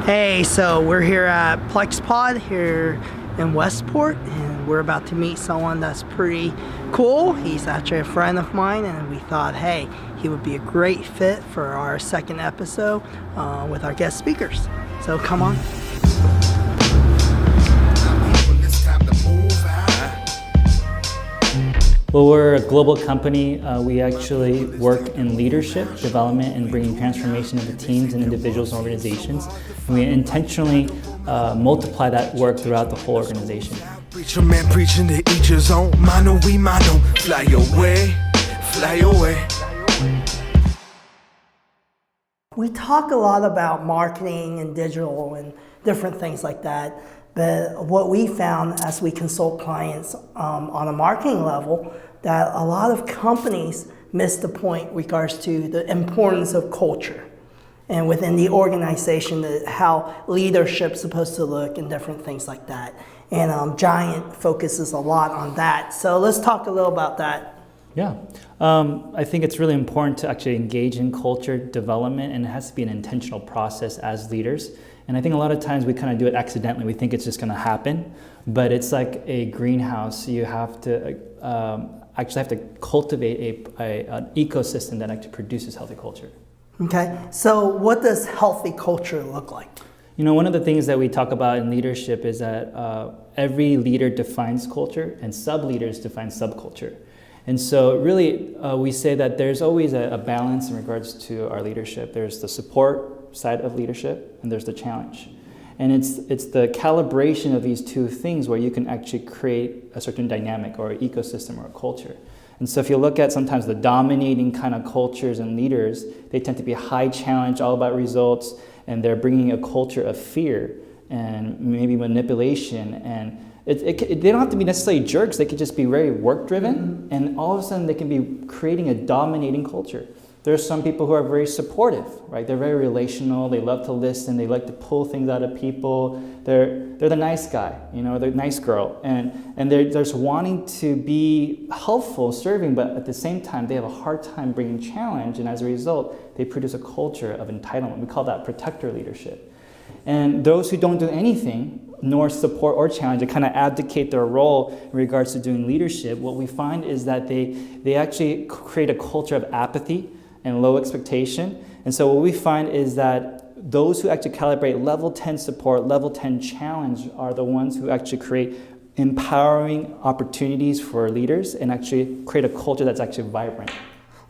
Hey, so we're here at PlexPod here in Westport, and we're about to meet someone that's pretty cool. He's actually a friend of mine, and we thought, hey, he would be a great fit for our second episode with our guest speakers. So come on. Well, we're a global company. We actually work in leadership, development, and bringing transformation into teams and individuals and organizations. And we intentionally multiply that work throughout the whole organization. Preacher man preaching to each his own. Mano we mano, fly away, fly away. We talk a lot about marketing and digital and different things like that. But what we found as we consult clients on a marketing level, that a lot of companies miss the point in regards to the importance of culture. And within the organization, how leadership's supposed to look and different things like that. And Giant focuses a lot on that. So let's talk a little about that. Yeah, I think it's really important to actually engage in culture development, and it has to be an intentional process as leaders. And I think a lot of times we kind of do it accidentally. We think it's just going to happen, but it's like a greenhouse. You have to actually have to cultivate an ecosystem that actually produces healthy culture. Okay, so what does healthy culture look like? You know, one of the things that we talk about in leadership is that every leader defines culture and sub-leaders define subculture. And so really we say that there's always a balance in regards to our leadership. There's the support side of leadership and there's the challenge. And it's the calibration of these two things where you can actually create a certain dynamic or an ecosystem or a culture. And so if you look at sometimes the dominating kind of cultures and leaders, they tend to be high challenge, all about results, and they're bringing a culture of fear and maybe manipulation. And they don't have to be necessarily jerks. They could just be very work-driven, and all of a sudden they can be creating a dominating culture. There's some people who are very supportive, right? They're very relational. They love to listen. They like to pull things out of people. They're the nice guy, you know, they're the nice girl, and they're just wanting to be helpful, serving, but at the same time they have a hard time bringing challenge, and as a result, they produce a culture of entitlement. We call that protector leadership. And those who don't do anything, nor support or challenge, they kind of abdicate their role in regards to doing leadership. What we find is that they actually create a culture of apathy and low expectation. And so what we find is that those who actually calibrate level 10 support, level 10 challenge are the ones who actually create empowering opportunities for leaders and actually create a culture that's actually vibrant.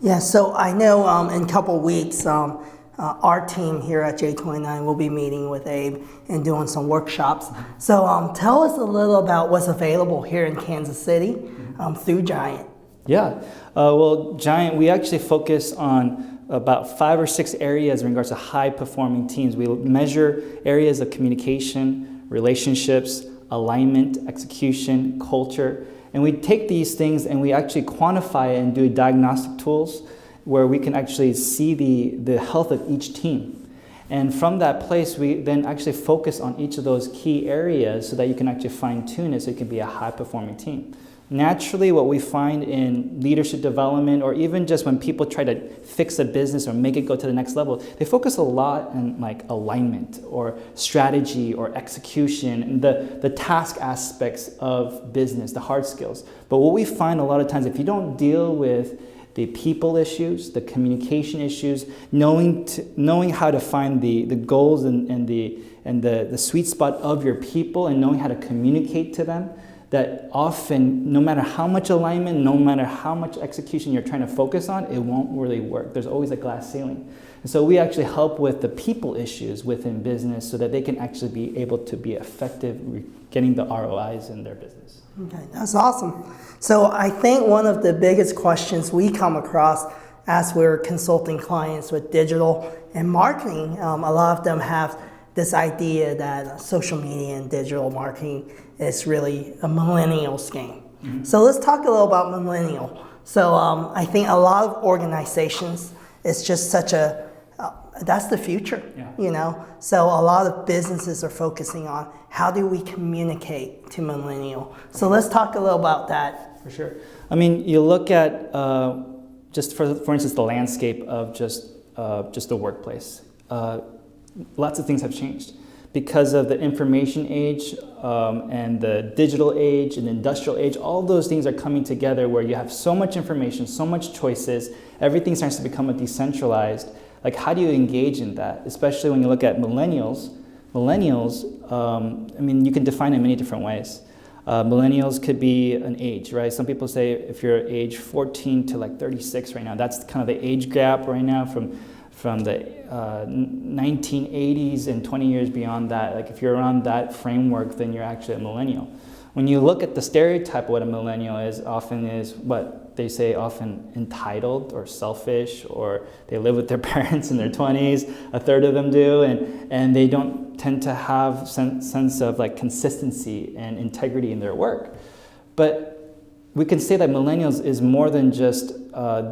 Yeah, so I know in a couple of weeks, our team here at J29 will be meeting with Abe and doing some workshops. So tell us a little about what's available here in Kansas City through Giant. Yeah, well, Giant, we actually focus on about 5 or 6 areas in regards to high-performing teams. We measure areas of communication, relationships, alignment, execution, culture, and we take these things and we actually quantify it and do diagnostic tools where we can actually see the health of each team. And from that place, we then actually focus on each of those key areas so that you can actually fine-tune it so it can be a high-performing team. Naturally, what we find in leadership development, or even just when people try to fix a business or make it go to the next level, they focus a lot on like alignment or strategy or execution and the task aspects of business, the hard skills. But what we find a lot of times, if you don't deal with the people issues, the communication issues, knowing how to find the goals and the sweet spot of your people and knowing how to communicate to them, that often, no matter how much alignment, no matter how much execution you're trying to focus on, it won't really work. There's always a glass ceiling. And so we actually help with the people issues within business so that they can actually be able to be effective getting the ROIs in their business. Okay, that's awesome. So I think one of the biggest questions we come across as we're consulting clients with digital and marketing, a lot of them have this idea that social media and digital marketing is really a millennials game. Mm-hmm. So let's talk a little about millennial. So I think a lot of organizations, it's just such that's the future, yeah. You know? So a lot of businesses are focusing on how do we communicate to millennial. So let's talk a little about that. For sure. I mean, you look at just for instance, the landscape of just the workplace. Lots of things have changed. because of the information age and the digital age and industrial age, all those things are coming together where you have so much information, so much choices, everything starts to become decentralized. Like, how do you engage in that? Especially when you look at millennials. Millennials, I mean, you can define it in many different ways. Millennials could be an age, right? Some people say if you're age 14 to like 36 right now, that's kind of the age gap right now from the 1980s and 20 years beyond that. Like, if you're around that framework, then you're actually a millennial. When you look at the stereotype of what a millennial is, often is what they say, often entitled or selfish, or they live with their parents in their 20s, a third of them do, and they don't tend to have sense of like consistency and integrity in their work. But we can say that millennials is more than just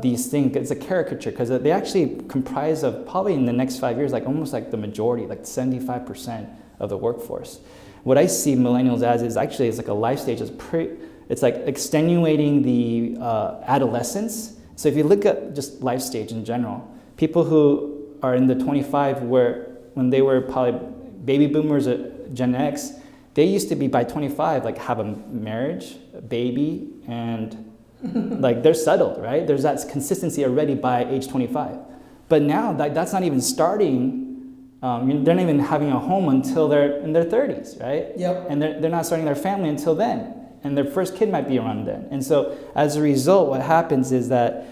these things. It's a caricature, because they actually comprise of probably in the next 5 years, like almost like the majority, like 75% of the workforce. What I see millennials as is actually it's like a life stage. It's like extenuating the adolescence. So if you look at just life stage in general, people who are in the 25 when they were probably baby boomers or Gen X, they used to be by 25, like have a marriage, a baby, and like they're settled, right? There's that consistency already by age 25. But now that's not even starting. They're not even having a home until they're in their 30s, right? Yep. And they're not starting their family until then. And their first kid might be around then. And so as a result, what happens is that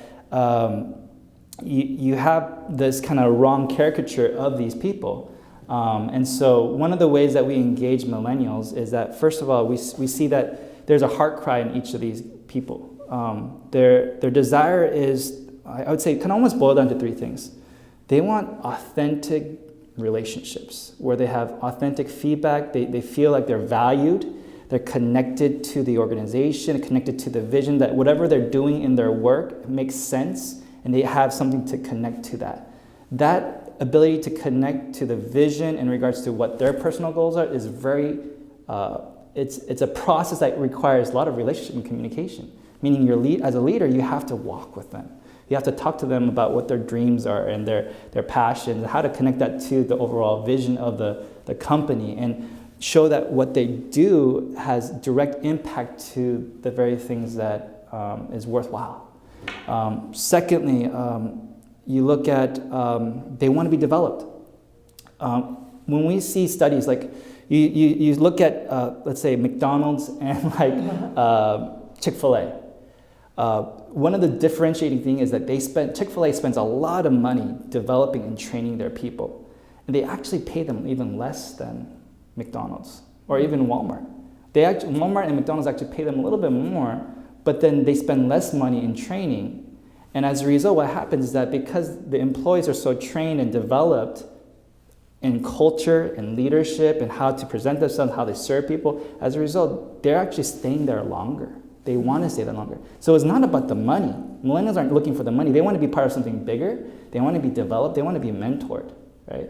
you have this kind of wrong caricature of these people. And so one of the ways that we engage millennials is that, first of all, we see that there's a heart cry in each of these people. Their desire is, I would say, can almost boil down to three things. They want authentic relationships where they have authentic feedback. They feel like they're valued. They're connected to the organization, connected to the vision, that whatever they're doing in their work makes sense, and they have something to connect to that. That ability to connect to the vision in regards to what their personal goals are is very, it's a process that requires a lot of relationship and communication. Meaning as a leader, you have to walk with them. You have to talk to them about what their dreams are and their passions, and how to connect that to the overall vision of the company, and show that what they do has direct impact to the very things that is worthwhile. Secondly, you look at, they want to be developed. When we see studies, like you look at, let's say, McDonald's and like Chick-fil-A. One of the differentiating things is that Chick-fil-A spends a lot of money developing and training their people. And they actually pay them even less than McDonald's or even Walmart. Walmart and McDonald's actually pay them a little bit more, but then they spend less money in training. And as a result, what happens is that because the employees are so trained and developed in culture and leadership and how to present themselves, how they serve people, as a result, they're actually staying there longer. They want to stay there longer. So it's not about the money. Millennials aren't looking for the money. They want to be part of something bigger. They want to be developed. They want to be mentored, right?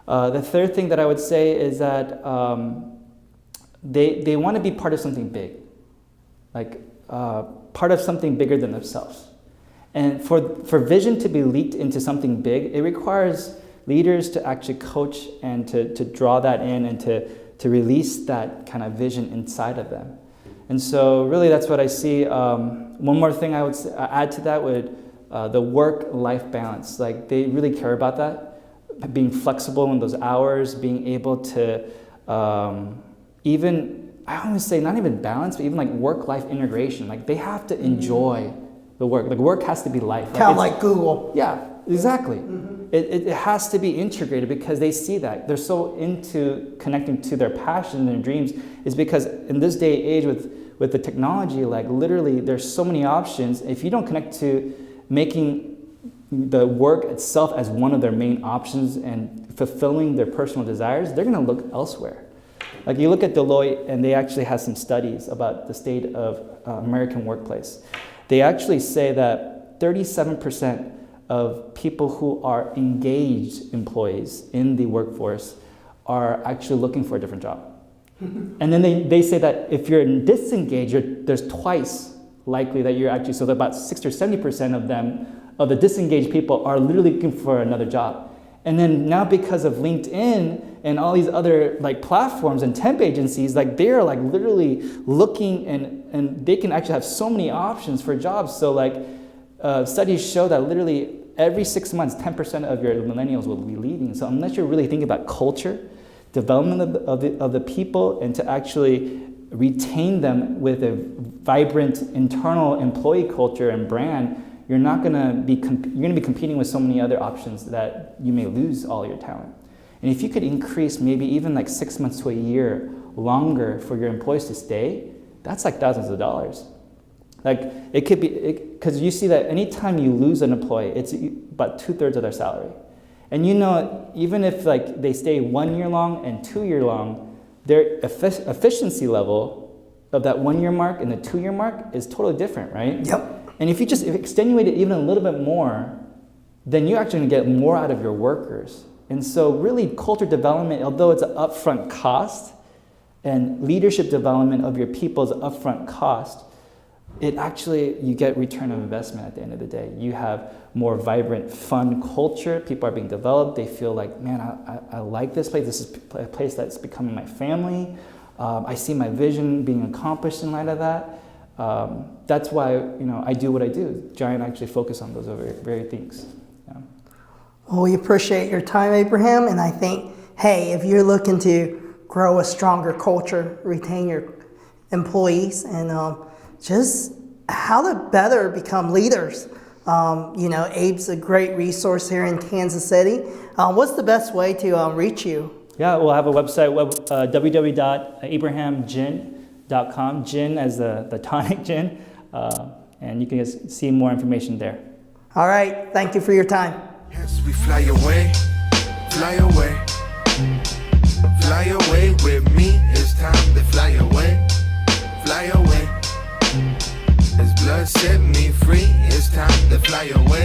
The third thing that I would say is that they want to be part of something big, like part of something bigger than themselves. And for vision to be leaked into something big, it requires leaders to actually coach and to draw that in and to release that kind of vision inside of them. And so really that's what I see. One more thing I would add to that would the work-life balance. Like, they really care about that. Being flexible in those hours, being able to even, I always say not even balance, but even like work-life integration. Like, they have to enjoy the work. Like, work has to be life. Kind of like Google. Yeah, exactly. It has to be integrated because they see that. They're so into connecting to their passion and their dreams, is because in this day and age with the technology, like literally there's so many options. If you don't connect to making the work itself as one of their main options and fulfilling their personal desires, they're going to look elsewhere. Like, you look at Deloitte, and they actually have some studies about the state of American workplace. They actually say that 37% of people who are engaged employees in the workforce are actually looking for a different job. And then they say that if you're disengaged, there's twice likely that you're actually, so that about 60 or 70% of them, of the disengaged people, are literally looking for another job. And then now because of LinkedIn and all these other like platforms and temp agencies, like they're like literally looking and they can actually have so many options for jobs. So like studies show that literally every 6 months, 10% of your millennials will be leaving. So unless you're really thinking about culture, development of the people, and to actually retain them with a vibrant internal employee culture and brand, you're going to be competing with so many other options that you may lose all your talent. And if you could increase maybe even like 6 months to a year longer for your employees to stay, that's like thousands of dollars. Like it could be, because you see that anytime you lose an employee, it's about 2/3 of their salary. And you know, even if like they stay 1 year long and 2 year long, their efficiency level of that 1 year mark and the 2 year mark is totally different, right? Yep. And if you just extenuate it even a little bit more, then you're actually gonna get more out of your workers. And so really culture development, although it's an upfront cost, and leadership development of your people is an upfront cost, it actually, you get return of investment at the end of the day. You have more vibrant, fun culture. People are being developed. They feel like, man, I like this place. This is a place that's becoming my family. I see my vision being accomplished in light of that. That's why I do what I do. Giant actually focus on those very things. Yeah. Well, we appreciate your time, Abraham, and I think, hey, if you're looking to grow a stronger culture, retain your employees, and just how to better become leaders. Abe's a great resource here in Kansas City. What's the best way to reach you? Yeah, we'll have a website, www.abrahamgin.com, gin as the tonic gin, and you can just see more information there. All right, thank you for your time. Yes, we fly away, fly away. Fly away with me, it's time to fly away, fly away. His blood set me free, it's time to fly away.